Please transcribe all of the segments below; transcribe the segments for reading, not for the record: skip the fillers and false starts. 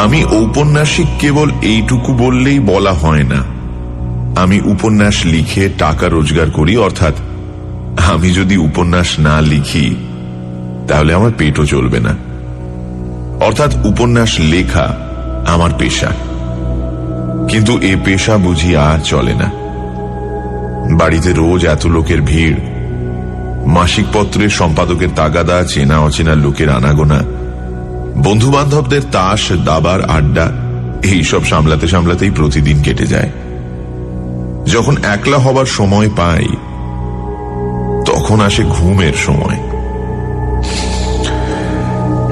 আমি ঔপন্যাসিক কেবল এইটুকু বললেই বলা হয় না। আমি উপন্যাস লিখে টাকা রোজগার করি, অর্থাৎ আমি যদি উপন্যাস না লিখি তাহলে আমার পেটও চলবে না। অর্থাৎ উপন্যাস লেখা আমার পেশা, কিন্তু এ পেশা বুঝি আর চলে না। বাড়িতে রোজ এত লোকের ভিড়, মাসিক পত্রের সম্পাদকের তাগাদা, চেনা অচেনা লোকের আনাগোনা, বন্ধু বান্ধবদের তাস দাবার আড্ডা, এইসব সামলাতে সামলাতেই প্রতিদিন কেটে যায়। যখন একলা হবার সময় পাই তখন আসে ঘুমের সময়।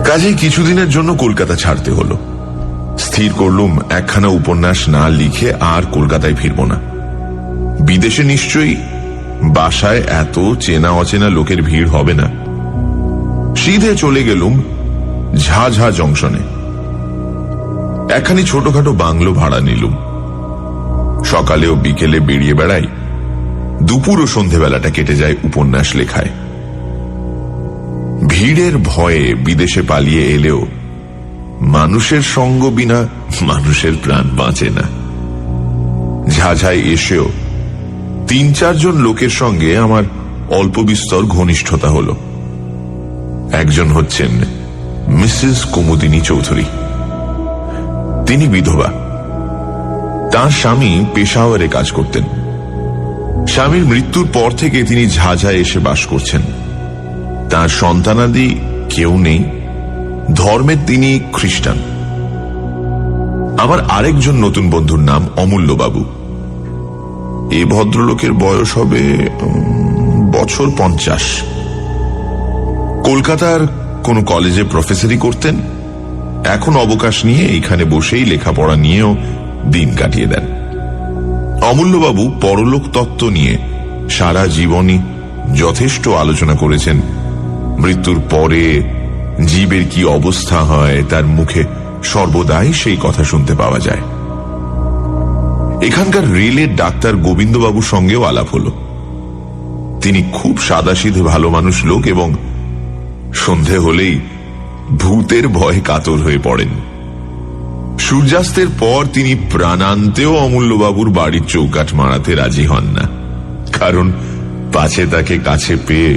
কাজেই কিছুদিনের জন্য কলকাতা ছাড়তে হলো। স্থির করলুম একখানা উপন্যাস না লিখে আর কলকাতায় ফিরব না। বিদেশে নিশ্চয়ই বাসায় এত চেনা অচেনা লোকের ভিড় হবে না। সিধে চলে গেলুম ঝাঝা জংশনে। একখানি ছোটখাটো বাংলো ভাড়া নিলুম। সকালে ও বিকেলে বেরিয়ে বেড়াই, দুপুর ও সন্ধেবেলাটা কেটে যায় উপন্যাস লেখায়। ভিড়ের ভয়ে বিদেশে পালিয়ে এলেও মানুষের সঙ্গ বিনা মানুষের প্রাণ বাঁচে না। ঝাঝায় এসেও ৩-৪ জন লোকের সঙ্গে আমার অল্প বিস্তর ঘনিষ্ঠতা হল। একজন হচ্ছেন মিসেস কুমুদিনী চৌধুরী। তিনি বিধবা। তাঁর স্বামী পেশাওয়ারে কাজ করতেন। স্বামীর মৃত্যুর পর থেকে তিনি ঝাঝায় এসে বাস করছেন। তাঁর সন্তানাদি কেউ নেই। ধর্মের তিনি খ্রিস্টান। আমার আরেকজন নতুন বন্ধুর নাম অমূল্যবাবু। এ ভদ্রলোকের বয়স হবে বছর 50। কলকাতার কোন কলেজে প্রফেসরি করতেন। এখন অবকাশ নিয়ে এইখানে বসেই লেখাপড়া নিয়েও দিন কাটিয়ে দেন। অমূল্যবাবু পরলোক তত্ত্ব নিয়ে সারা জীবনই যথেষ্ট আলোচনা করেছেন। মৃত্যুর পরে জীবের কি অবস্থা হয় তার মুখে সর্বদাই সেই কথা শুনতে পাওয়া যায়। এখানকার রেলের ডাক্তার গোবিন্দবাবুর সঙ্গেও আলাপ হল। তিনি খুব সাদাসিধে ভালো মানুষ লোক এবং সন্ধে হলেই ভূতের ভয়ে কাতর হয়ে পড়েন। সূর্যাস্তের পর তিনি প্রাণান্তেও অমূল্যবাবুর বাড়ির চৌকাঠ মারাতে রাজি হন না, কারণ পাছে তাকে কাছে পেয়ে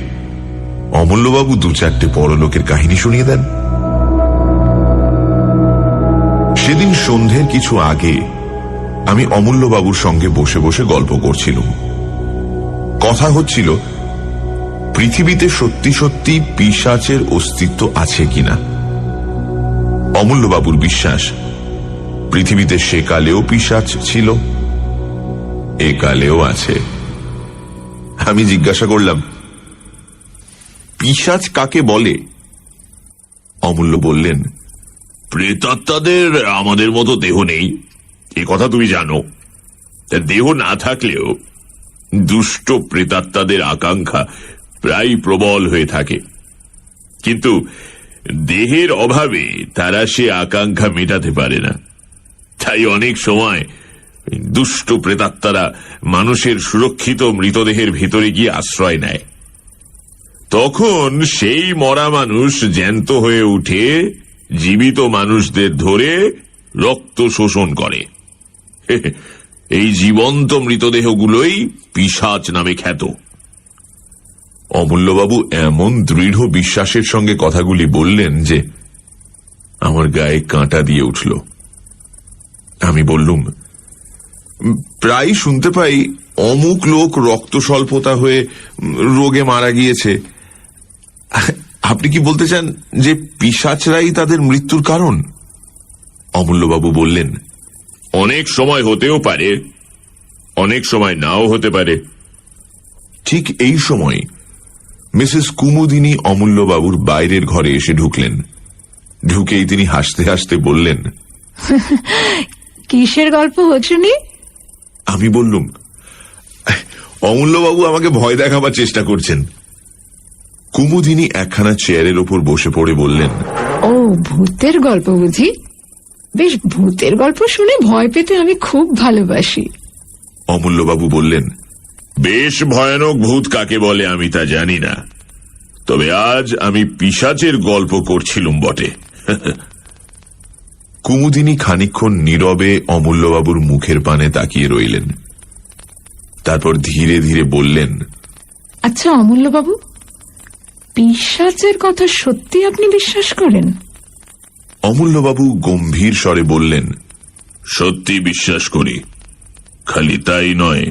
অমূল্যবাবু 2-4টে পরলোকের কাহিনী শুনিয়ে দেন। সেদিন সন্ধ্যের কিছু আগে আমি অমূল্যবাবুর সঙ্গে বসে বসে গল্প করছিলাম। কথা হচ্ছিল পৃথিবীতে সত্যি সত্যি পিশাচের অস্তিত্ব আছে কিনা। অমূল্যবাবুর বিশ্বাস পৃথিবীতে সেকালেও পিশাচ ছিল, একালেও আছে। আমি জিজ্ঞাসা করলাম, পিশাচ কাকে বলে? অমূল্য বললেন, প্রেতাত্মাদের আমাদের মতো দেহ নেই, এ কথা তুমি জানো। দেহ না থাকলেও দুষ্ট প্রেতাত্মাদের আকাঙ্ক্ষা প্রায় প্রবল হয়ে থাকে, কিন্তু দেহের অভাবে তারা সে আকাঙ্ক্ষা মেটাতে পারে না। তাই অনেক সময় দুষ্ট প্রেতাত্মারা মানুষের সুরক্ষিত মৃতদেহের ভিতরে গিয়ে আশ্রয় নেয়। তখন সেই মরা মানুষ জ্যান্ত হয়ে উঠে জীবিত মানুষদের ধরে রক্ত শোষণ করে। এই জীবন্ত মৃতদেহগুলোই পিশাচ নামে খ্যাত। অমূল্যবাবু এমন দৃঢ় বিশ্বাসের সঙ্গে কথাগুলি বললেন যে আমার গায়ে কাঁটা দিয়ে উঠল। আমি বললুম, প্রায় শুনতে পাই অমুক লোক রক্ত স্বল্পতা হয়ে রোগে মারা গিয়েছে। আপনি কি বলতে চান যে পিশাচরাই তাদের মৃত্যুর কারণ? অমূল্যবাবু বললেন, অনেক সময় হতেও পারে, অনেক সময় নাও হতে পারে। ঠিক এই সময় মিসেস কুমুদিনী অমূল্যবাবুর বাইরের ঘরে এসে ঢুকলেন। ঢুকেই তিনি হাসতে হাসতে বললেন, কিসের গল্প হচ্ছে? আমি বললুম, অমূল্যবাবু আমাকে ভয় দেখাবার চেষ্টা করছেন। কুমুদিনী একখানা চেয়ারের ওপর বসে পড়ে বললেন, ও ভূতের গল্প বুঝি? বেশ, ভূতের গল্প শুনে ভয় পেতে আমি খুব ভালোবাসি। অমূল্যবাবু বললেন, বেশ ভয়ানক ভূত কাকে বলে আমি তা জানি না, তবে আজ আমি পিশাচের গল্প করছিলুম বটে। কুমুদিনী খানিকক্ষণ নীরবে অমূল্যবাবুর মুখের পানে তাকিয়ে রইলেন। তারপর ধীরে ধীরে বললেন, আচ্ছা অমূল্যবাবু, পিশাচের কথা সত্যি আপনি বিশ্বাস করেন? অমূল্যবাবু গম্ভীর স্বরে বললেন, সত্যি বিশ্বাস করি। খালি তাই নয়,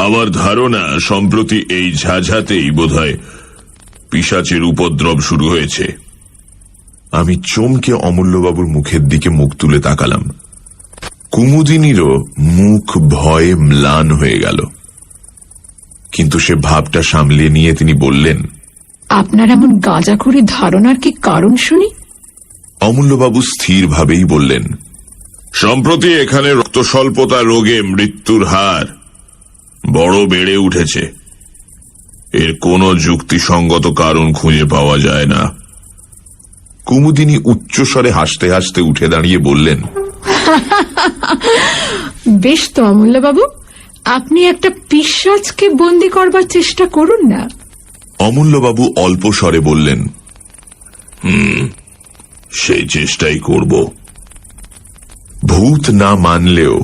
আমার ধারণা সম্প্রতি এই ঝাঝাতেই বোধহয় পিশাচের উপদ্রব শুরু হয়েছে। আমি চমকে অমূল্যবাবুর মুখের দিকে মুখ তুলে তাকালাম। কুমুদিনীরও মুখ ভয়ে ম্লান হয়ে গেল, কিন্তু সে ভাবটা সামলে নিয়ে তিনি বললেন, আপনার এমন গাঁজাখুরি ধারণার কি কারণ শুনি? অমূল্যবাবু স্থিরভাবেই বললেন, সম্প্রতি এখানে রক্তস্বল্পতা রোগে মৃত্যুর হার বড় বেড়ে উঠেছে। এর কোনো যুক্তিসঙ্গত কারণ খুঁজে পাওয়া যায় না। কুমুদিনী উচ্চস্বরে হাসতে হাসতে উঠে দাঁড়িয়ে বললেন, বেশ তো অমূল্যবাবু, আপনি একটা পিশাচকে বন্দি করবার চেষ্টা করুন না। অমূল্যবাবু অল্প স্বরে বললেন, সেই চেষ্টাই করব। ভূত না মানলেও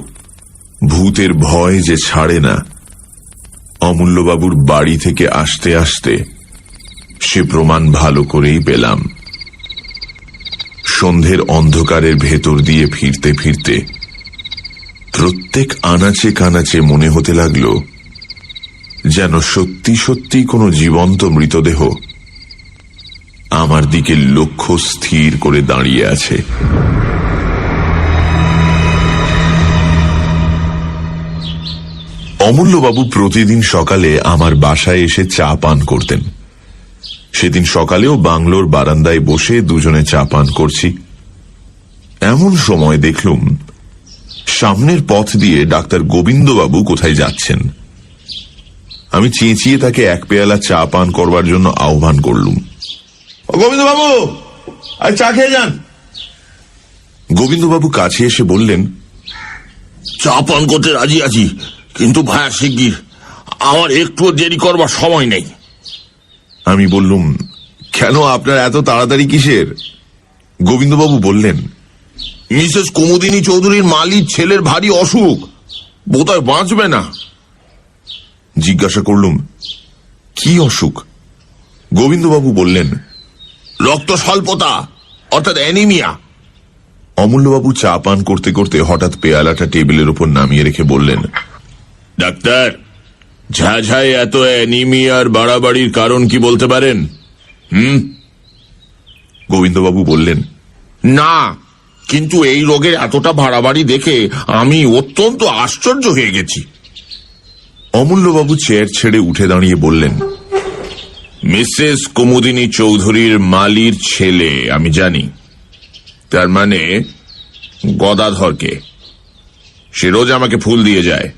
ভূতের ভয় যে ছাড়ে না, অমূল্যবাবুর বাড়ি থেকে আসতে আসতে সে প্রমাণ ভালো করেই পেলাম। সন্ধ্যের অন্ধকারের ভেতর দিয়ে ফিরতে ফিরতে প্রত্যেক আনাচে কানাচে মনে হতে লাগল যেন সত্যি সত্যি কোনো জীবন্ত মৃতদেহ আমার দিকে লক্ষ্য স্থির করে দাঁড়িয়ে আছে। অমূল্যবাবু প্রতিদিন সকালে আমার বাসায় এসে চা পান করতেন। সেদিন সকালেও বাংলোর বারান্দায় বসে দুজনে চা পান করছি। এমন সময় দেখলুম সামনের পথ দিয়ে ডাক্তার গোবিন্দবাবু কোথায় যাচ্ছেন। আমি চেঁচিয়ে তাকে এক পেয়ালা চা পান করবার জন্য আহ্বান করলুম। গোবিন্দবাবু, আর চা খেয়ে যান। গোবিন্দবাবু কাছে এসে বললেন, চা পান করতে রাজি আছি, কিন্তু ভায়া শিগগির, আমার একটু দেরি করবার সময় নেই। আমি বললুম, কেন, আপনার এত তাড়াতাড়ি কিসের? গোবিন্দবাবু বললেন, মিসেস কুমুদিনী চৌধুরীর মালির ছেলের ভারী অসুখ, বোধহয় বাঁচবে না। জিজ্ঞাসা করলুম, কি অসুখ? গোবিন্দবাবু বললেন, রক্ত স্বল্পতা, অর্থাৎ অ্যানিমিয়া। অমূল্যবাবু চা পান করতে করতে হঠাৎ পেয়ালাটা টেবিলের উপর নামিয়ে রেখে বললেন, ডাক্তার, ঝাঝায় এত অ্যানিমিয়ার বাড়াবাড়ির কারণ কি বলতে পারেন? গোবিন্দবাবু বললেন, না, কিন্তু এই রোগের এতটা বাড়াবাড়ি দেখে আমি অত্যন্ত আশ্চর্য হয়ে গেছি। অমূল্যবাবু চেয়ার ছেড়ে উঠে দাঁড়িয়ে বললেন, মিসেস কুমুদিনী চৌধুরীর মালির ছেলে আমি জানি, তার মানে গদাধরকে। সে রোজ আমাকে ফুল দিয়ে যায়।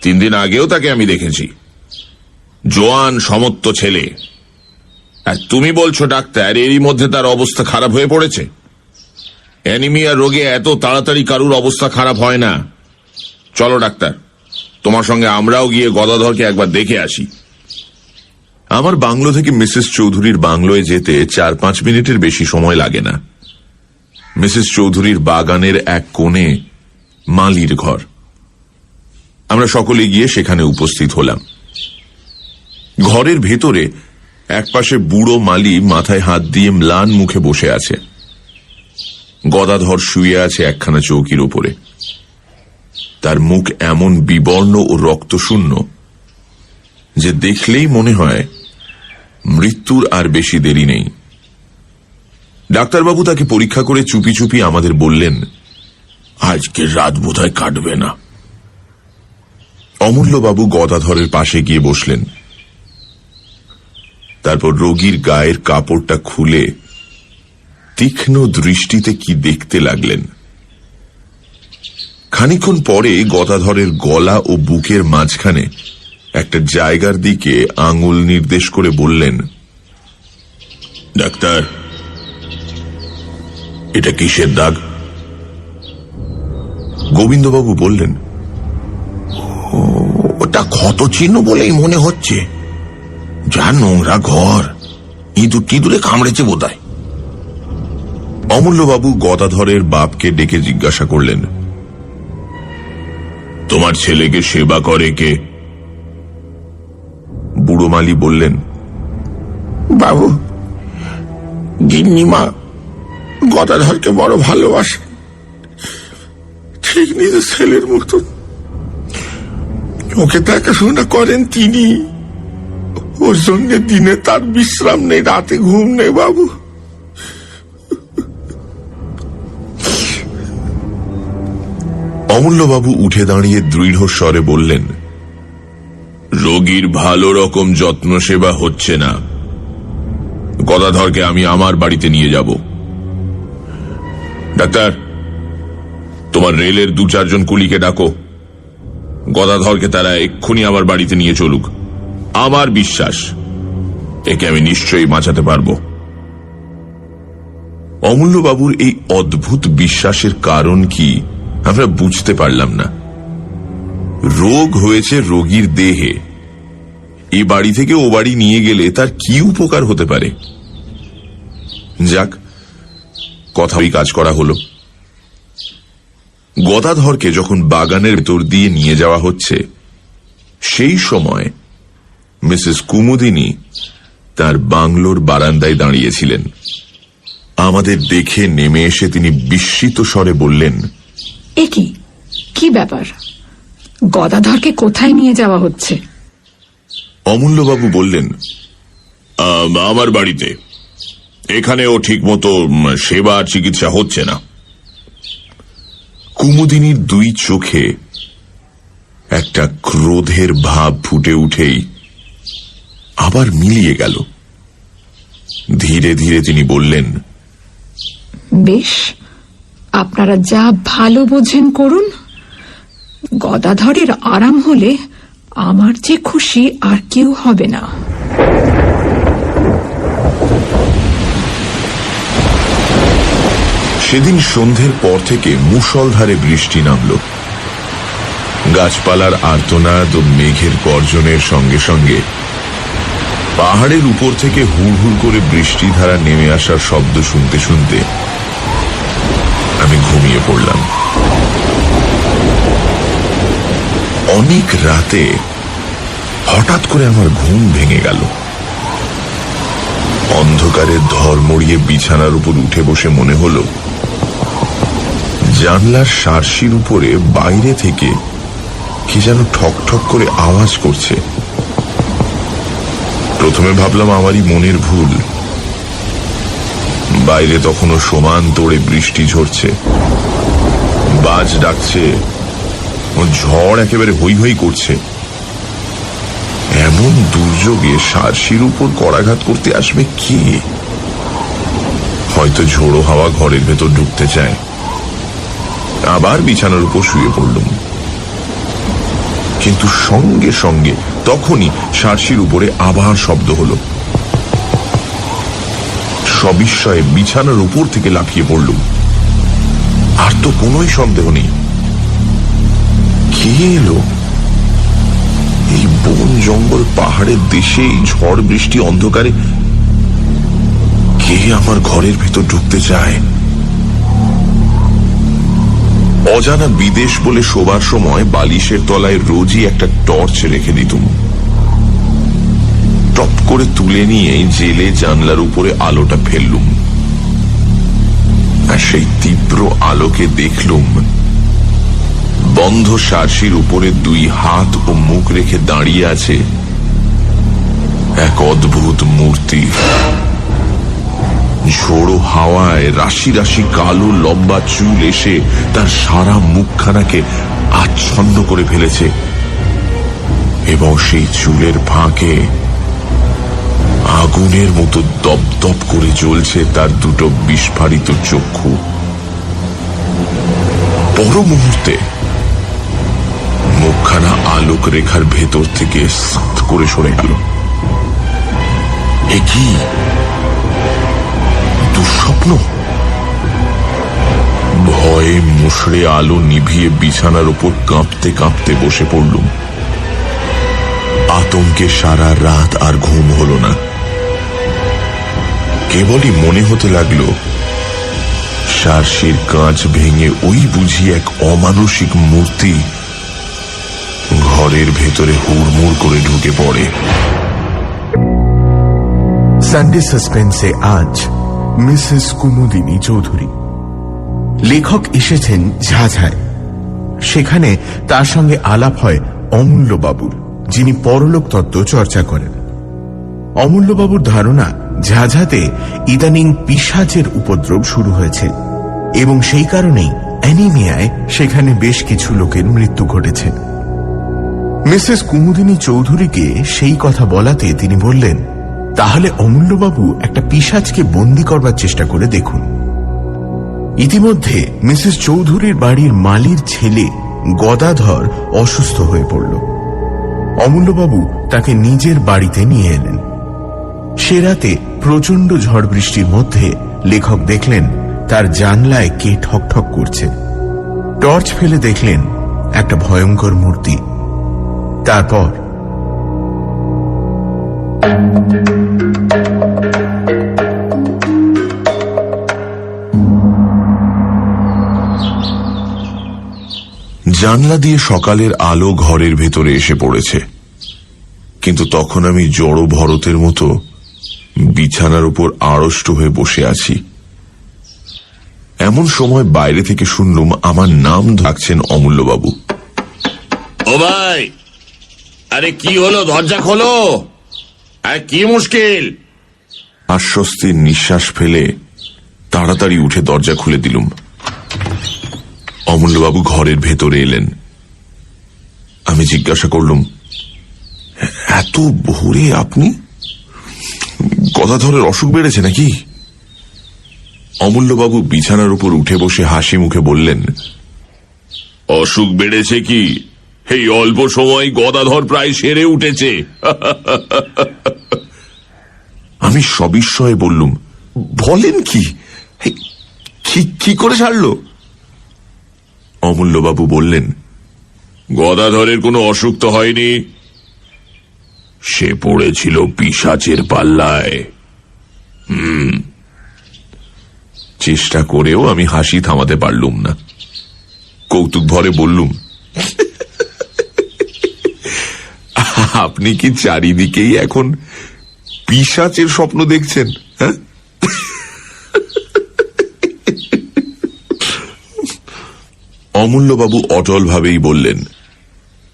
3 দিন আগেও তাকে আমি দেখেছি। জোয়ান সমত্ব ছেলে। আর তুমি বলছো ডাক্তার এরই মধ্যে তার অবস্থা খারাপ হয়ে পড়েছে? অ্যানিমিয়া রোগে এত তাড়াতাড়ি কারুর অবস্থা খারাপ হয় না। চলো ডাক্তার, তোমার সঙ্গে আমরাও গিয়ে গদাধরকে একবার দেখে আসি। আমার বাংলো থেকে মিসেস চৌধুরীর বাংলোয় যেতে 4-5 মিনিটের বেশি সময় লাগে না। মিসেস চৌধুরীর বাগানের এক কোণে মালির ঘর। আমরা সকলে গিয়ে সেখানে উপস্থিত হলাম। ঘরের ভেতরে একপাশে বুড়ো মালি মাথায় হাত দিয়ে ম্লান মুখে বসে আছে। গদাধর শুয়ে আছে একখানা চৌকির উপরে। তার মুখ এমন বিবর্ণ ও রক্তশূন্য যে দেখলেই মনে হয় মৃত্যুর আর বেশি দেরি নেই। ডাক্তারবাবু তাকে পরীক্ষা করে চুপি চুপি আমাদের বললেন, আজকের রাত বোধহয় কাটবে না। অমূল্যবাবু গদাধরের পাশে গিয়ে বসলেন। তারপর রোগীর গায়ের কাপড়টা খুলে তীক্ষ্ণ দৃষ্টিতে কি দেখতে লাগলেন। খানিকক্ষণ পরে গদাধরের গলা ও বুকের মাঝখানে একটা জায়গার দিকে আঙুল নির্দেশ করে বললেন, ডাক্তার, এটা কিসের দাগ? গোবিন্দবাবু বললেন, ওটা ক্ষত চিহ্ন বলেই মনে হচ্ছে। যা নোংরা ঘর, ইঁদুর টিঁদুরে কামড়েছে বোধহয়। অমূল্যবাবু গদাধরের বাপকে ডেকে জিজ্ঞাসা করলেন, তোমার ছেলেকে সেবা করে কে? বুড়ো মালি বললেন, বাবু, গিন্নিমা গদাধরকে বড় ভালোবাসে, ঠিক নিজের ছেলের মতো। ওকে দেখাশোনা করেন তিনি। ওর জন্য দিনে তার বিশ্রাম নেই, রাতে ঘুম নেই বাবু। অমূল্যবাবু উঠে দাঁড়িয়ে দৃঢ় স্বরে বললেন, রোগীর ভালো রকম যত্ন সেবা হচ্ছে না। গদাধরকে আমি আমার বাড়িতে নিয়ে যাব। ডাক্তার, তোমার রেলের 2-4 জন কুলিকে ডাকো। গদাধরকে তারা এক্ষুনি আমার বাড়িতে নিয়ে চলুক। আমার বিশ্বাস একে আমি নিশ্চয়ই বাঁচাতে পারবো। অমূল্যবাবুর এই অদ্ভুত বিশ্বাসের কারণ কি আমরা বুঝতে পারলাম না। রোগ হয়েছে রোগীর দেহে, এই বাড়ি থেকে ও বাড়ি নিয়ে গেলে তার কি উপকার হতে পারে? যাক, কথাই কাজ করা হলো। গদাধরকে যখন বাগানের ভেতর দিয়ে নিয়ে যাওয়া হচ্ছে, সেই সময় মিসেস কুমুদিনী তার বাংলোর বারান্দায় দাঁড়িয়েছিলেন। আমাদের দেখে নেমে এসে তিনি বিস্মিত স্বরে বললেন, এ কি ব্যাপার? গদাধরকে কোথায় নিয়ে যাওয়া হচ্ছে? অমূল্যবাবু বললেন, আমার বাড়িতে। এখানে ও ঠিক মতো সেবা আর চিকিৎসা হচ্ছে না। কুমুদিনীর 2 চোখে একটা ক্রোধের ভাব ফুটে উঠেই আবার মিলিয়ে গেল। ধীরে ধীরে তিনি বললেন, বেশ, আপনারা যা ভালো বোঝেন করুন। গদাধরের আরাম হলে আমার যে খুশি আর কেউ হবে না। সেদিন সন্ধ্যের পর থেকে মুষলধারে বৃষ্টি নামল। গাছপালার আর্তনাদ ও মেঘের গর্জনের সঙ্গে সঙ্গে পাহাড়ের উপর থেকে হুড় হুড় করে বৃষ্টিধারা নেমে আসার শব্দ শুনতে শুনতে আমি ঘুমিয়ে পড়লাম। অনেক রাতে হঠাৎ করে আমার ঘুম ভেঙে গেল। অন্ধকারে ধর্মড়িয়ে বিছানার উপর উঠে বসে মনে হলো জানলার শার্সির উপরে বাইরে থেকে কি যেন ঠক ঠক করে আওয়াজ করছে। প্রথমে ভাবলাম আমারই মনের ভুল। বাইরে তখনও সমান তোড়ে বৃষ্টি ঝরছে, বাজ ডাকছে, ঝড় একেবারে হৈ হৈ করছে। এমন দুর্যোগে শার্সির উপর করাঘাত করতে আসবে কে? হয়তো ঝোড়ো হাওয়া ঘরের ভেতর ঢুকতে চায়। আবার বিছানার উপর শুয়ে পড়লুম, কিন্তু সঙ্গে সঙ্গে তখনই শার্সির উপরে আবার শব্দ হলো। সবিস্ময়ে বিছানার উপর থেকে লাফিয়ে পড়লুম। আর তো কোনোই সন্দেহ নেই, কে এলো? এই বন জঙ্গল পাহাড়ের দেশে এই ঝড় বৃষ্টি অন্ধকারে কে আমার ঘরের ভেতর ঢুকতে চায়? অজানা বিদেশ বলে শোবার সময় বালিশের তলায় রোজই একটা টর্চ রেখে দিতুম। টপ করে তুলে নিয়ে জেলে জানলার উপরে আলোটা ফেললুম, আর সেই তীব্র আলোকে দেখলুম বন্ধ শার্সির উপরে 2 হাত ও মুখ রেখে দাঁড়িয়ে আছে এক অদ্ভুত মূর্তি। ঝোড়ো হাওয়ায় রাশি রাশি কালো লম্বা চুল এসে তার সারা মুখখানাকে আচ্ছন্ন করে ফেলেছে, এবং সেই চুলের ফাঁকে আগুনের মতো দপদপ করে জ্বলছে তার 2 বিস্ফারিত চক্ষু। পর মুহূর্তে মুখখানা আলোক রেখার ভেতর থেকে সাত করে সরে গেল। এ কি দুঃস্বপ্ন? ভয়ে মুষড়ে আলো নিভিয়ে বিছানার উপর কাঁপতে কাঁপতে বসে পড়লুম। আতঙ্কে সারা রাত আর ঘুম হলো না। কেবলই মনে হতে লাগলো সার্সির কাঁচ ভেঙে ওই বুঝি এক অমানসিক মূর্তি ঘরের ভেতরে হুড়মুড় করে ঢুকে পড়ে। সানডে সাসপেন্সে আজ মিসেস কুমুদিনী চৌধুরী। লেখক এসেছেন ঝাঝায়। সেখানে তার সঙ্গে আলাপ হয় অমূল্যবাবুর, যিনি পরলোক তত্ত্ব চর্চা করেন। অমূল্যবাবুর ধারণা ঝাঝাতে ইদানিং পিশাচের উপদ্রব শুরু হয়েছে এবং সেই কারণেই অ্যানিমিয়ায় সেখানে বেশ কিছু লোকের মৃত্যু ঘটেছে। মিসেস কুমুদিনী চৌধুরীকে সেই কথা বলাতে তিনি বললেন, তাহলে অমূল্যবাবু একটা পিশাচকে বন্দী করবার চেষ্টা করে দেখুন। ইতিমধ্যে মিসেস চৌধুরীর বাড়ির মালির ছেলে গদাধর অসুস্থ হয়ে পড়ল। অমূল্যবাবু তাকে নিজের বাড়িতে নিয়ে এলেন। সে রাতে প্রচণ্ড ঝড় বৃষ্টির মধ্যে লেখক দেখলেন তার জানলায় কে ঠকঠক করছে। টর্চ ফেলে দেখলেন একটা ভয়ঙ্কর মূর্তি। তারপর জানলা দিয়ে সকালের আলো ঘরের ভেতরে এসে পড়েছে, কিন্তু তখন আমি জড়ো ভরতের মতো বিছানার উপর আড়ষ্ট হয়ে বসে আছি। এমন সময় বাইরে থেকে শুনলুম আমার নাম ডাকছেন অমূল্যবাবু। ও ভাই, আরে কি হলো, দরজা খোলো, আর কি মুশকিল? আশ্বস্তির নিঃশ্বাস ফেলে তাড়াতাড়ি উঠে দরজা খুলে দিলুম। অমূল্যবাবু ঘরের ভেতরে এলেন। আমি জিজ্ঞাসা করলুম, এত ভোরে আপনি? গদাধরের অসুখ বেড়েছে নাকি? অমূল্যবাবু বিছানার উপর উঠে বসে হাসি মুখে বললেন, অসুখ বেড়েছে কি, এই অল্প সময় গদাধর প্রায় সেরে উঠেছে। আমি সবিস্ময়ে বললুম, বলেন কি? কি করে ছাড়ল? অমূল্যবাবু বললেন, গদাধরের কোনো অসুখ তো হয়নি, সে পড়েছিল পিশাচের পাল্লায়। চেষ্টা করেও আমি হাসি থামাতে পারলুম না। কৌতুক ভরে বললুম, আপনি কি চারিদিকেই এখন পিশাচের স্বপ্ন দেখছেন? হ্যাঁ, অমূল্যবাবু অটল ভাবেই বললেন,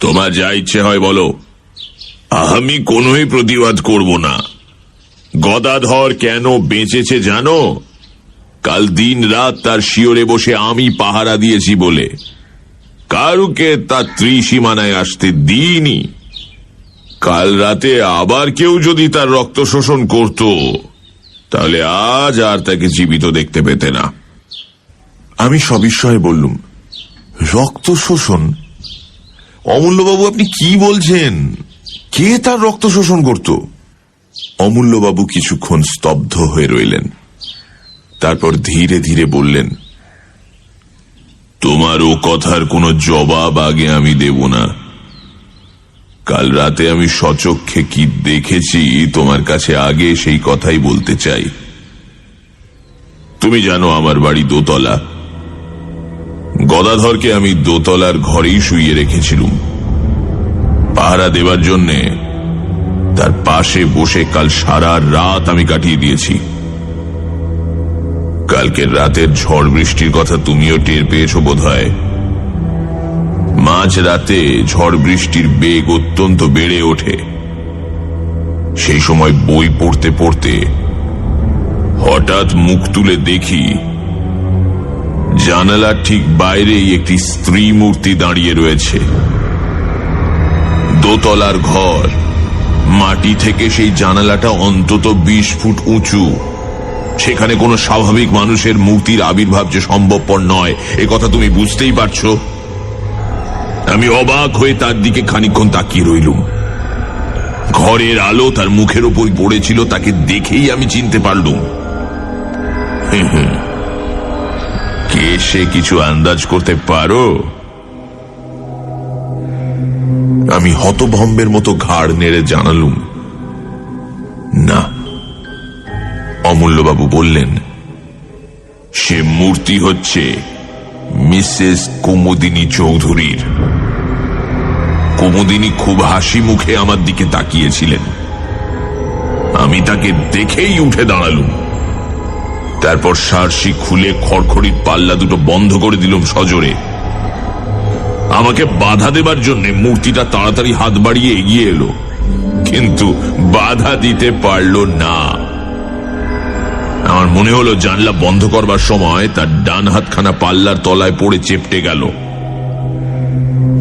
তোমার যা ইচ্ছে হয় বলো, আমি কোনোই প্রতিবাদ করব না। গদাধর কেন বেঁচেছে জানো? কাল দিন রাত তার শিয়রে বসে আমি পাহারা দিয়েছি বলে। কারুকে তার ত্রিসীমানায় আসতে দিইনি। কাল রাতে আবার কেউ যদি তার রক্ত শোষণ করত, তাহলে আজ আর তাকে জীবিত দেখতে পেতে না। আমি সবিস্ময়ে বললুম, রক্ত শোষণ? অমূল্যবাবু, আপনি কি বলছেন? কে তার রক্ত শোষণ করত? অমূল্যবাবু কিছুক্ষণ স্তব্ধ হয়ে রইলেন। তারপর ধীরে ধীরে বললেন, তোমার ও কথার কোনো জবাব আগে আমি দেব না। কাল রাতে আমি সচক্ষে কি দেখেছি তোমার কাছে আগে সেই কথাই বলতে চাই। তুমি জানো আমার বাড়ি দোতলা। গদাধরকে আমি দোতলার ঘরেই শুইয়ে রেখেছিলুম পাহারা দেবার জন্যে। তার পাশে বসে কাল সারা রাত আমি কাটিয়ে দিয়েছি। কালকের রাতের ঝড় বৃষ্টির কথা তুমিও টের পেয়েছ বোধহয়। মাঝ রাতে ঝড় বৃষ্টির বেগ অত্যন্ত বেড়ে ওঠে। সেই সময় বই পড়তে পড়তে হঠাৎ মুখ তুলে দেখি জানালার ঠিক বাইরেই একটি স্ত্রী মূর্তি দাঁড়িয়ে রয়েছে। দোতলার ঘর, মাটি থেকে সেই জানালাটা অন্তত 20 ফুট উঁচু। সেখানে কোনো স্বাভাবিক মানুষের মূর্তির আবির্ভাব যে সম্ভবপর নয়, এ কথা তুমি বুঝতেই পারছো। আমি অবাক হয়ে তার দিকে খানিকক্ষণ তাকিয়ে রইলুম। ঘরের আলো তার মুখের উপর পড়েছিল, তাকে দেখেই আমি চিনতে পারলুম। কে সে কিছু আন্দাজ করতে পারো? আমি হতভম্বের মতো ঘাড় নেড়ে জানালুম, না। অমূল্যবাবু বললেন, সে মূর্তি হচ্ছে মিসেস কুমুদিনী চৌধুরীর। কুমুদিনী খুব হাসি মুখে আমার দিকে তাকিয়েছিলেন। আমি তাকে দেখেই উঠে দাঁড়ালুম। তারপর সারসি খুলে খড়খড়ির পাল্লা দুটো বন্ধ করে দিলাম সজোরে। আমাকে বাধা দেবার জন্য মূর্তিটা তাড়াতাড়ি হাত বাড়িয়ে এগিয়ে এলো, কিন্তু বাধা দিতে পারল না। আমার মনে হলো জানলা বন্ধ করবার সময় তার ডান হাতখানা পাল্লার তলায় পড়ে চেপটে গেল।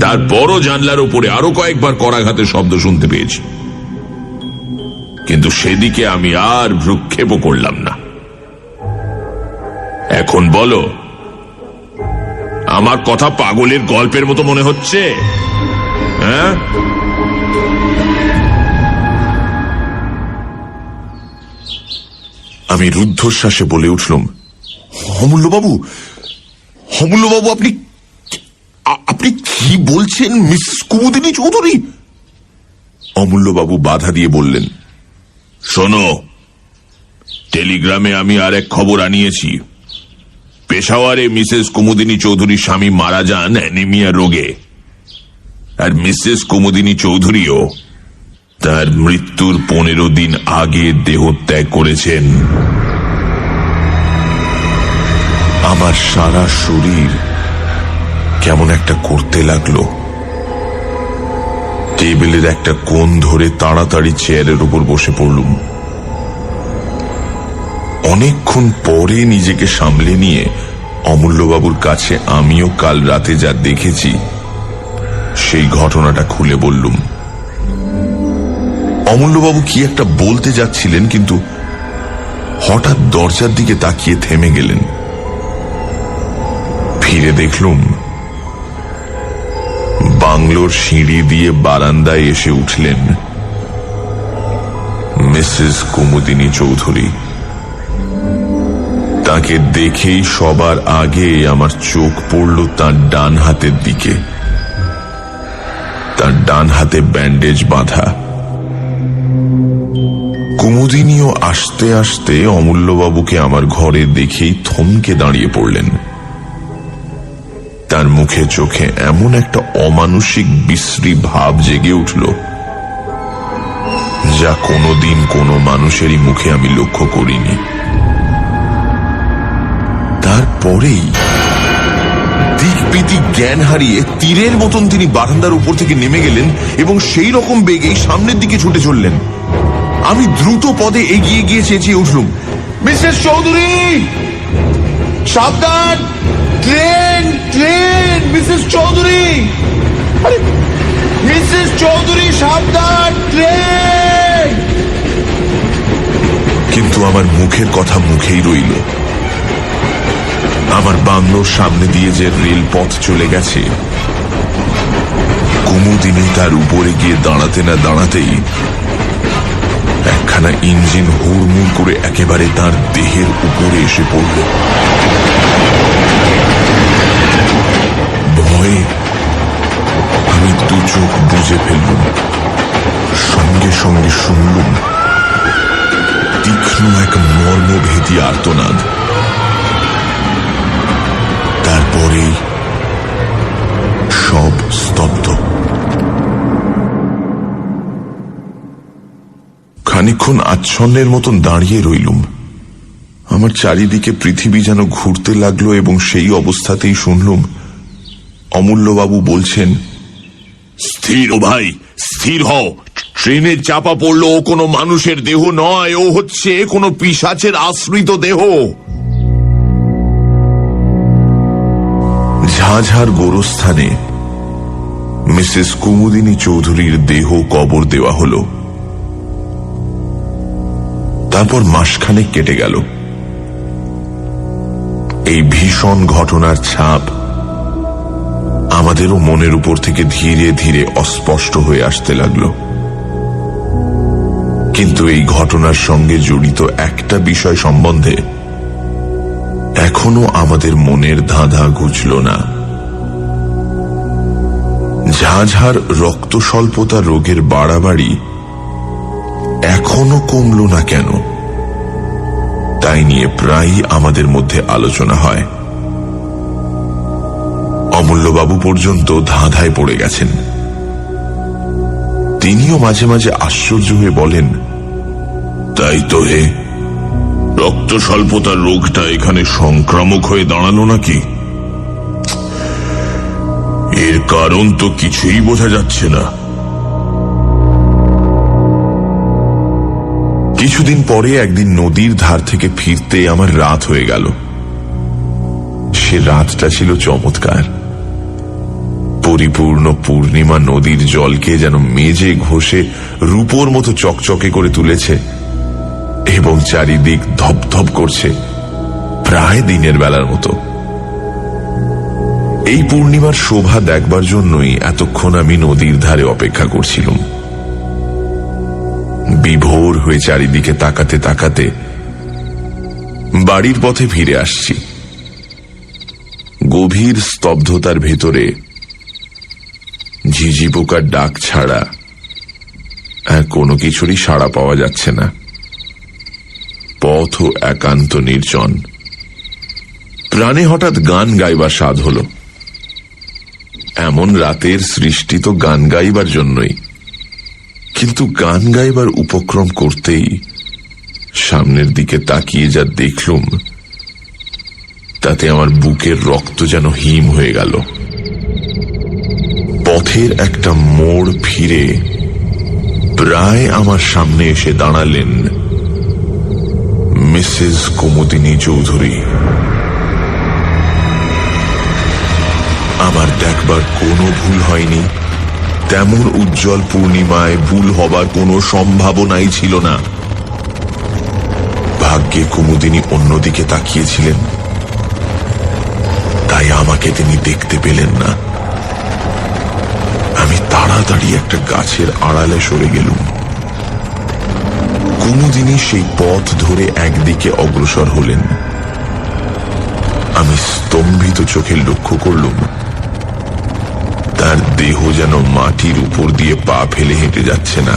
তারপরও জানলার উপরে আরো কয়েকবার করাঘাতের শব্দ শুনতে পেয়েছি, কিন্তু সেদিকে আমি আর ভ্রুক্ষেপও করলাম না। এখন বলো, আমার কথা পাগলের গল্পের মতো মনে হচ্ছে? হ্যাঁ, আমি রুদ্ধশ্বাসে বলে উঠলাম, অমূল্যবাবু, অমূল্যবাবু, আপনি আপনি কি বলছেন মিসেস কুমুদিনী চৌধুরী? অমূল্যবাবু বাধা দিয়ে বললেন, শোনো, টেলিগ্রামে আমি আর এক খবর আনিয়েছি। পেশাওয়ারে মিসেস কুমুদিনী চৌধুরীর স্বামী মারা যান অ্যানিমিয়া রোগে, আর মিসেস কুমুদিনী চৌধুরীও তার মৃত্যুর 15 দিন আগে দেহত্যাগ করেছেন। আমার সারা শরীর কেমন একটা করতে লাগলো। টেবিলের একটা কোণ ধরে তাড়াতাড়ি চেয়ারের উপর বসে পড়লুম। অনেকক্ষণ পরে নিজেকে সামলে নিয়ে অমূল্যবাবুর কাছে আমিও কাল রাতে যা দেখেছি সেই ঘটনাটা খুলে বললুম। অমূল্যবাবু কি একটা বলতে যাচ্ছিলেন, কিন্তু হঠাৎ দরজার দিকে তাকিয়ে থেমে গেলেন। ফিরে দেখলুম বাংলোর সিঁড়ি দিয়ে বারান্দায় এসে উঠলেন মিসেস কুমুদিনী চৌধুরী। তাকে দেখেই সবার আগে আমার চোখ পড়ল তার ডান হাতের দিকে। তার ডান হাতে ব্যান্ডেজ বাঁধা। কুমুদিনীও আসতে আসতে অমূল্যবাবুকে আমার ঘরে দেখেই থমকে দাঁড়িয়ে পড়লেন। তার মুখে চোখে এমন একটা অমানসিক বিশ্রী ভাব জেগে উঠল, যা কোনোদিন কোনো মানুষেরই মুখে আমি লক্ষ্য করিনি। তারপরেই দিকবিদিক জ্ঞান হারিয়ে তীরের মতন তিনি বারান্দার উপর থেকে নেমে গেলেন এবং সেই রকম বেগেই সামনের দিকে ছুটে চললেন। আমি দ্রুত পদে এগিয়ে গিয়ে চেঁচিয়ে উঠলুম, মিসেস চৌধুরী, সাবধান! Train, train! Mrs Chowdhury, Mrs Chowdhury, সাবধান! ট্রেন! কিন্তু আমার মুখের কথা মুখেই রইল। আমার বাংলোর সামনে দিয়ে যে রেলপথ চলে গেছে, কুমুদিনী তার উপরে গিয়ে দাঁড়াতে না দাঁড়াতেই একখানা ইঞ্জিন হুড়মুড় করে একেবারে তার দেহের উপরে এসে পড়ল। ভয়ে আমি দু চোখ বুজে ফেললুম। সঙ্গে সঙ্গে শুনলুম তীক্ষ্ণ এক মর্মভেদী আর্তনাদ। তারপরেই সব স্তব্ধ। খানিকক্ষণ আচ্ছন্নের মতন দাঁড়িয়ে রইলুম। আমার চারিদিকে পৃথিবী যেন ঘুরতে লাগলো এবং সেই অবস্থাতেই শুনলুম অমূল্যবাবু বলছেন, স্থির ও ভাই, স্থির হও। ট্রেনে চাপা পড়লো ও কোনো মানুষের দেহ নয়, ও হচ্ছে কোনো পিশাচের আশ্রিত দেহ। ঝাঝার গোরস্থানে মিসেস কুমুদিনী চৌধুরীর দেহ কবর দেওয়া হল। তারপর মাসখানেক কেটে গেল। এই ভীষণ ঘটনার ছাপ আমাদেরও মনের উপর থেকে ধীরে ধীরে অস্পষ্ট হয়ে আসতে লাগল। কিন্তু এই ঘটনার সঙ্গে জড়িত একটা বিষয় সম্বন্ধে এখনো আমাদের মনের ধাঁধা ঘুচল না। ঝাঝার রক্ত স্বল্পতা রোগের বাড়াবাড়ি এখনো কমল না কেন? তাই নিয়ে প্রায়ই আমাদের মধ্যে আলোচনা হয়। অমূল্যবাবু পর্যন্ত ধাঁধায় পড়ে গেছেন। তিনিও মাঝে মাঝে আশ্চর্য হয়ে বলেন, তাই তো হে, রক্ত স্বল্পতার রোগটা এখানে সংক্রামক হয়ে দাঁড়ালো নাকি? এর কারণ তো কিছুই বোঝা যাচ্ছে না। কিছুদিন পরে একদিন নদীর ধার থেকে ফিরতে আমার রাত হয়ে গেল। সে রাতটা ছিল চমৎকার। পরিপূর্ণ পূর্ণিমা নদীর জলকে যেন মেজে ঘষে রূপোর মতো চকচকে করে তুলেছে এবং চারিদিক ধপধপ করছে, প্রায় দিনের বেলার মতো। এই পূর্ণিমার শোভা দেখবার জন্যই এতক্ষণ আমি নদীর ধারে অপেক্ষা করছিলাম। বিভোর হয়ে চারিদিকে তাকাতে তাকাতে বাড়ির পথে ফিরে আসছি। গভীর স্তব্ধতার ভেতরে ঝিঝি পোকার ডাক ছাড়া আর কোনো কিছুরই সাড়া পাওয়া যাচ্ছে না। পথও একান্ত নির্জন। প্রাণে হঠাৎ গান গাইবার স্বাদ হল। এমন রাতের সৃষ্টি তো গান গাইবার জন্যই, কিন্তু গান গাইবার উপক্রম করতেই সামনের দিকে তাকিয়ে যা দেখলুম, তাতে আমার বুকের রক্ত যেন হিম হয়ে গেল। পথের একটা মোড় ফিরে প্রায় আমার সামনে এসে দাঁড়ালেন মিসেস কুমুদিনী চৌধুরী। আমার দেখবার কোনো ভুল হয়নি। তেমন উজ্জ্বল পূর্ণিমায় ভুল হবার কোনো সম্ভাবনাই ছিল না। ভাগ্যে কুমুদিনী অন্যদিকে তাকিয়েছিলেন, তাই আমাকে তিনি দেখতে পেলেন না। আমি তাড়াতাড়ি একটা গাছের আড়ালে সরে গেলুম। কুমুদিনী সেই পথ ধরে একদিকে অগ্রসর হলেন। আমি স্তম্ভিত চোখে লক্ষ্য করলুম তার দেহ যেন মাটির উপর দিয়ে পা ফেলে হেঁটে যাচ্ছে না,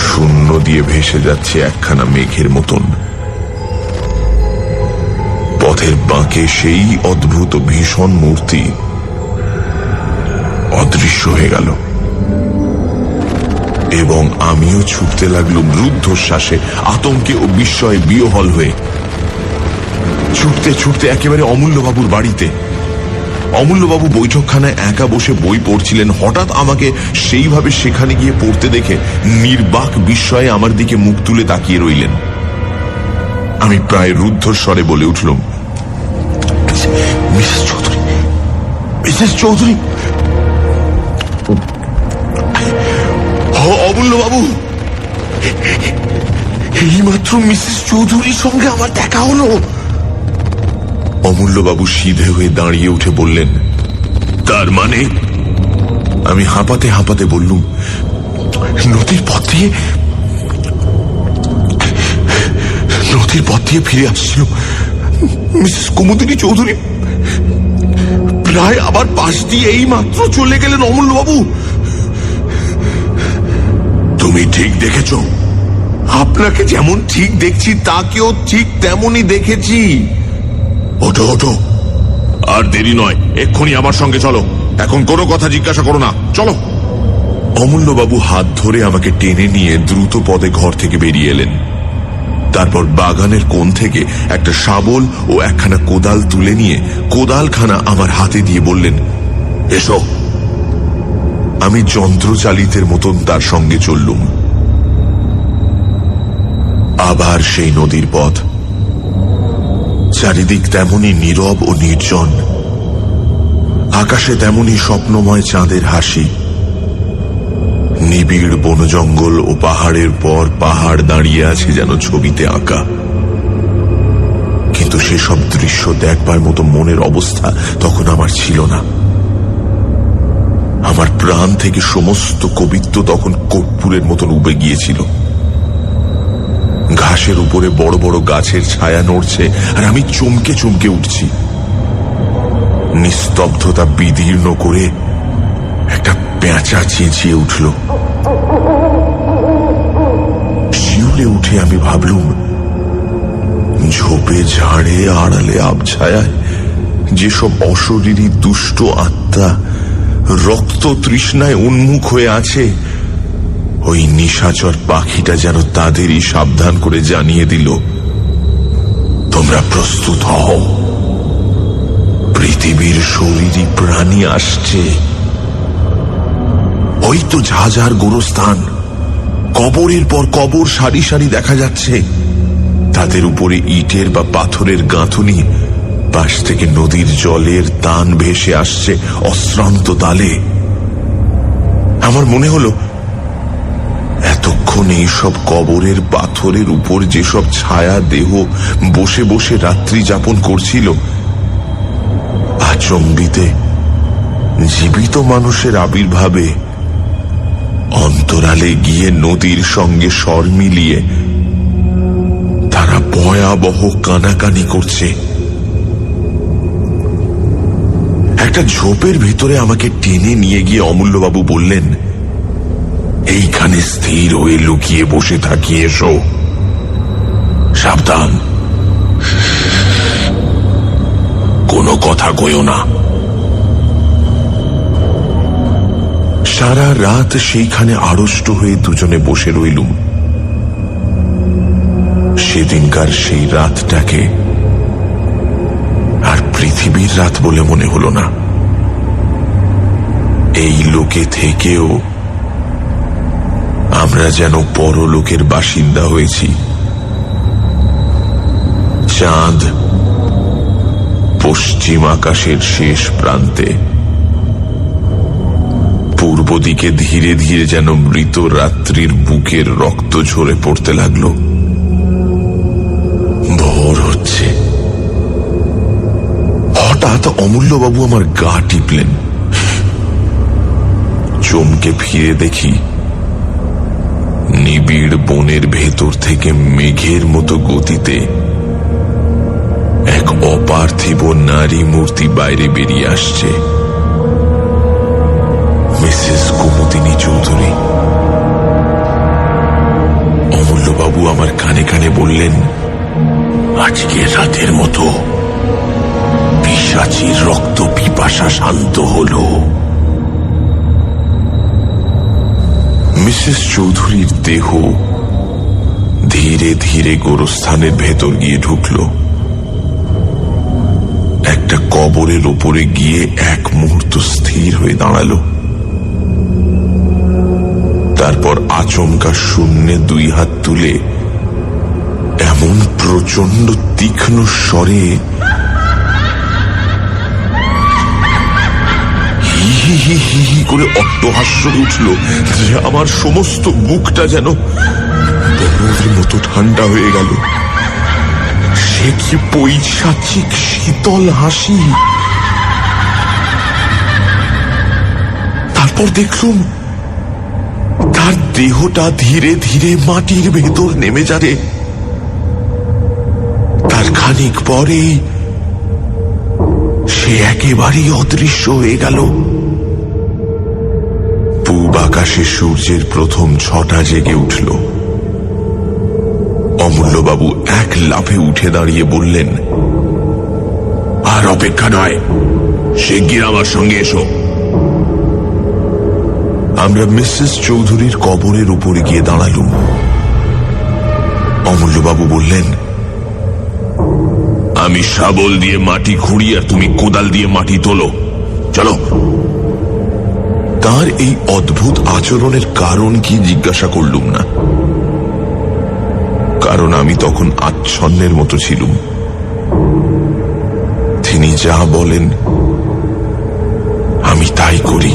শূন্য দিয়ে ভেসে যাচ্ছে একখানা মেঘের মতন। পথের বাঁকে সেই অদ্ভুত ভীষণ মূর্তি অদৃশ্য হয়ে গেল এবং আমিও ছুটতে লাগলুম রুদ্ধশ্বাসে, আতঙ্কে ও বিস্ময়ে বিহ্বল হয়ে। ছুটতে ছুটতে একেবারে অমূল্যবাবুর বাড়িতে। অমূল্যবাবু বৈঠকখানায় একা বসে বই পড়ছিলেন। হঠাৎ আমাকে সেইভাবে সেখানে গিয়ে পড়তে দেখে নির্বাক বিস্ময়ে আমার দিকে মুখ তুলে তাকিয়ে রইলেন। আমি প্রায় রুদ্ধস্বরে বলে উঠলুম, মিসেস চৌধুরী, মিসেস চৌধুরী। অমূল্যবাবু, এইমাত্র মিসেস চৌধুরীর সঙ্গে আমার দেখা হলো। অমূল্যবাবু সিধে হয়ে দাঁড়িয়ে উঠে বললেন, তার মানে? আমি হাঁপাতে হাঁপাতে বললুম, নদীর পথ দিয়ে ফিরে আসছিল মিসেস কুমুদিনী চৌধুরী। প্রায় আবার পাশ দিয়ে এই মাত্র চলে গেলেন অমূল্যবাবু। তুমি ঠিক দেখেছ? আপনাকে যেমন ঠিক দেখছি তাকেও ঠিক তেমনই দেখেছি। ওঠো ওঠো, আর দেরি নয়, এক্ষুনি আমার সঙ্গে চলো। এখন কোনো কথা জিজ্ঞাসা করো না, চলো। অমূল্যবাবু হাত ধরে আমাকে টেনে নিয়ে দ্রুত পদে ঘর থেকে বেরিয়ে এলেন। তারপর বাগানের কোণ থেকে একটা শাবল ও একখানা কোদাল তুলে নিয়ে কোদালখানা আমার হাতে দিয়ে বললেন, এসো। আমি যন্ত্রচালিতের মতন তার সঙ্গে চললুম। আবার সেই নদীর পথ। চারিদিক তেমনি নীরব ও নির্জন। আকাশে তেমনি স্বপ্নময় চাঁদের হাসি। নিবিড় বনজঙ্গল ও পাহাড়ের পর পাহাড় দাঁড়িয়ে আছে যেন ছবিতে আঁকা। কিন্তু সেসব দৃশ্য দেখবার মতো মনের অবস্থা তখন আমার ছিল না। আমার প্রাণ থেকে সমস্ত কবিত্ব তখন কর্পূরের মতন উবে গিয়েছিল। ঘাসের উপরে বড় বড় গাছের ছায়া নড়ছে আর আমি চমকে চমকে উঠছি। নিস্তব্ধতা বিদীর্ণ করে একটা পেঁচা চেঁচিয়ে উঠল। শিউরে চমলে উঠে আমি ভাবলুম, ঝোপে ঝাড়ে আড়ালে আবছায়ায় যেসব অশরীরী দুষ্ট আত্মা রক্ত তৃষ্ণায় উন্মুখ হয়ে আছে, ওই নিশাচর পাখিটা যেন তাদেরই সাবধান করে জানিয়ে দিল, তোমরা প্রস্তুত হও, পৃথিবীর শরীরী প্রাণী আসছে। ওই তো ঝাঝার গোরস্থান, কবরের পর কবর সারি সারি দেখা যাচ্ছে, তাদের উপরে ইটের বা পাথরের গাঁথুনি, পাশ থেকে নদীর জলের তান ভেসে আসছে অশ্রান্ত তালে। আমার মনে হলো, এতক্ষণ এইসব কবরের পাথরের উপর যেসব ছায়া দেহ বসে বসে রাত্রি যাপন করছিল, আচম্বিতে জীবিত মানুষের আবির্ভাবে অন্তরালে গিয়ে নদীর সঙ্গে স্বর মিলিয়ে তারা ভয়াবহ কানাকানি করছে। একটা ঝোপের ভিতরে আমাকে টেনে নিয়ে গিয়ে অমূল্যবাবু বললেন, এইখানে স্থির হয়ে লুকিয়ে বসে থাকি, এসো, সাবধান, কোনো কথা কইও না। সারা রাত সেইখানে আড়ষ্ট হয়ে দুজনে বসে রইলুম। সেদিনকার সেই রাতটাকে আর পৃথিবীর রাত বলে মনে হলো না। এই লোকে থেকেও আমরা যেন পরলোকের বাসিন্দা হয়েছি। চাঁদ পশ্চিম আকাশের শেষ প্রান্তে, পূর্ব দিকে ধীরে ধীরে যেন মৃত রাত্রির বুকের রক্ত ঝরে পড়তে লাগলো। ভোর হচ্ছে। হঠাৎ অমূল্যবাবু আমার গা টিপলেন। চমকে ফিরে দেখি, নিবিড় বনের ভেতর থেকে মেঘের মতো গতিতে এক অপার্থিব নারী মূর্তি বাইরে বেরিয়ে আসছে। মিসেস কুমুদিনী চৌধুরী। অমূল্যবাবু আমার কানে কানে বললেন, আজকে রাতের মতো পিশাচীর রক্ত পিপাসা শান্ত হল। মিসেস চৌধুরীর দেহ ধীরে ধীরে গোরস্থানের ভেতর গিয়ে ঢুকল। একটা কবরের ওপরে গিয়ে এক মুহূর্ত স্থির হয়ে দাঁড়ালো। তারপর আচমকা শূন্যে দুই হাত তুলে এমন প্রচন্ড তীক্ষ্ণ স্বরে হি হি হি হি হি করে অট্টহাস্য উঠল যে আমার সমস্ত বুকটা যেন বরফের মতো ঠান্ডা হয়ে গেল। সে কি পৈশাচিক শীতল হাসি! তারপর দেখলুম তার দেহটা ধীরে ধীরে মাটির ভেতর নেমে যাবে। তার খানিক পরেই সে একেবারেই অদৃশ্য হয়ে গেল। পূব আকাশে সূর্যের প্রথম ছটা জেগে উঠল। অমূল্যবাবু এক লাফে উঠে দাঁড়িয়ে বললেন, আর অপেক্ষা নয়, শিগগির আমার সঙ্গে এসো। আমরা মিসেস চৌধুরীর কবরের উপরে গিয়ে দাঁড়ালুম। অমূল্যবাবু বললেন, আমি শাবল দিয়ে মাটি খুঁড়ি আর তুমি কোদাল দিয়ে মাটি তোলো, চলো। তার এই অদ্ভুত আচরণের কারণ কি জিজ্ঞাসা করলুম না, কারণ আমি তখন আচ্ছন্নের মতো ছিলুম। তিনি যা বলেন আমি তাই করি।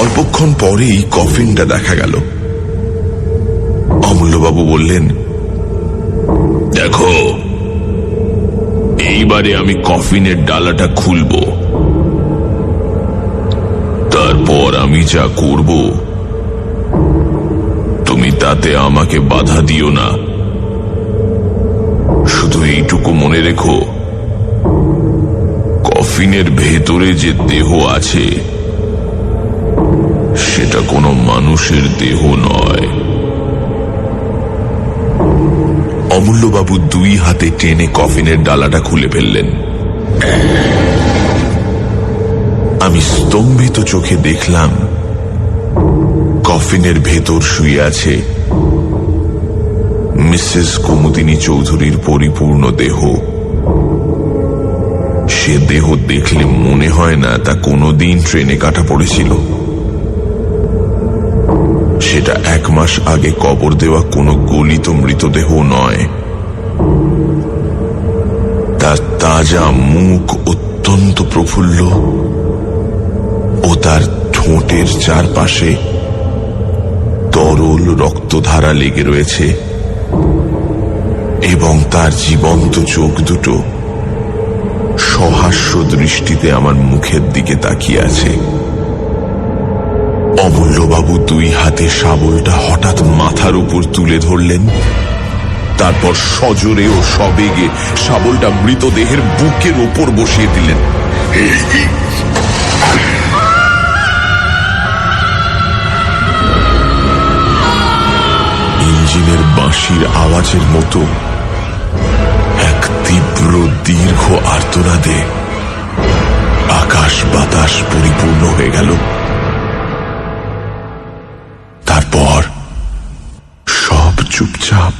অল্পক্ষণ পরেই কফিনটা দেখা গেল। অমূল্যবাবু বললেন, দেখো, এইবারে আমি কফিনের ডালাটা খুলব, তারপর আমি যা করব তুমি তাতে আমাকে বাধা দিও না। শুধু এইটুকু মনে রেখো, কফিনের ভেতরে যে দেহ আছে সেটা কোনো মানুষের দেহ নয়। অমূল্যবাবু দুই হাতে টেনে কফিনের ডালাটা খুলে ফেললেন। আমি স্তম্ভিত চোখে দেখলাম কফিনের ভেতর শুয়ে আছে মিসেস কুমুদিনী চৌধুরীর পরিপূর্ণ দেহ। সে দেহ দেখলে মনে হয় না তা কোনোদিন ট্রেনে কাটা পড়েছিল। সেটা 1 মাস আগে কবর দেওয়া কোনো গলিত মৃতদেহ নয়। তার তাজা মুখ অত্যন্ত প্রফুল্ল ও তার ঠোঁটের চারপাশে তরল রক্তধারা লেগে রয়েছে এবং তার জীবন্ত চোখ দুটো সহাস্য দৃষ্টিতে আমার মুখের দিকে তাকিয়ে আছে। অমূল্যবাবু দুই হাতে শাবলটা হঠাৎ মাথার উপর তুলে ধরলেন, তারপর সজোরে ও সবেগে শাবলটা মৃতদেহের বুকের ওপর বসিয়ে দিলেন। ইঞ্জিনের বাঁশির আওয়াজের মতো এক তীব্র দীর্ঘ আর্তনাদে আকাশ বাতাস পরিপূর্ণ হয়ে গেল। তারপর সব চুপচাপ।